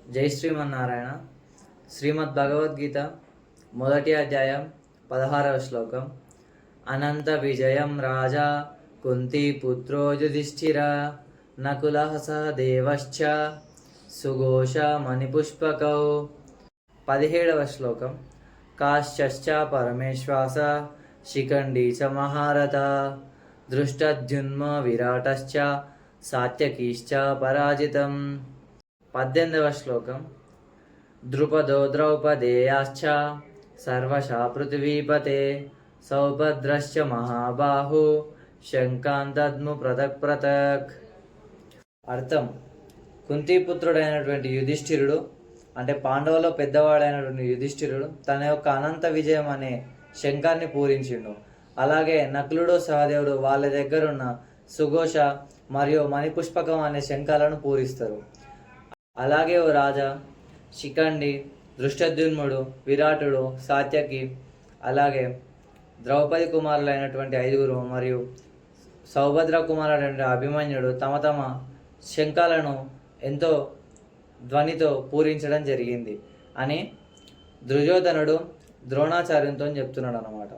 జై శ్రీమన్నారాయణ. శ్రీమద్ భగవద్గీత మొదటి అధ్యాయం 16వ శ్లోకం. అనంత విజయం రాజా కుంతీపుత్రో యుధిష్ఠిర నకులః సహదేవశ్చ సుఘోష మణిపుష్పకౌ. 17వ శ్లోకం. కాశ్చశ్చ పరమేశ్వాస శిఖండీ చ మహారథ దృష్టద్యుమ్న విరాటశ్చ సాత్యకీశ్చ పరాజితం. 18వ శ్లోకం. ద్రుపదో ద్రౌపదేయాశ్చ సర్వశా పృథివీపతే సౌభద్రశ్చ మహాబాహు శంఖాంతద్ము పృథక్ పృథక్. అర్థం: కుంతీపుత్రుడైనటువంటి యుధిష్ఠిరుడు, అంటే పాండవులో పెద్దవాడైనటువంటి యుధిష్ఠిరుడు తన యొక్క అనంత విజయం అనే శంఖాన్ని పూరించిండు. అలాగే నకులుడు, సహదేవుడు వాళ్ళ దగ్గరున్న సుఘోష మరియు మణిపుష్పకం అనే శంఖాలను పూరిస్తారు. అలాగే ఓ రాజా, శిఖండి, దృష్టద్యుమ్నుడు, విరాటుడు, సాత్యకి, అలాగే ద్రౌపది కుమారులైనటువంటి 5 మరియు సౌభద్ర కుమారుడైన అభిమన్యుడు తమ తమ శంఖాలను ఎంతో ధ్వనితో పూరించడం జరిగింది అని దుర్యోధనుడు ద్రోణాచార్యంతో చెప్తున్నాడు అన్నమాట.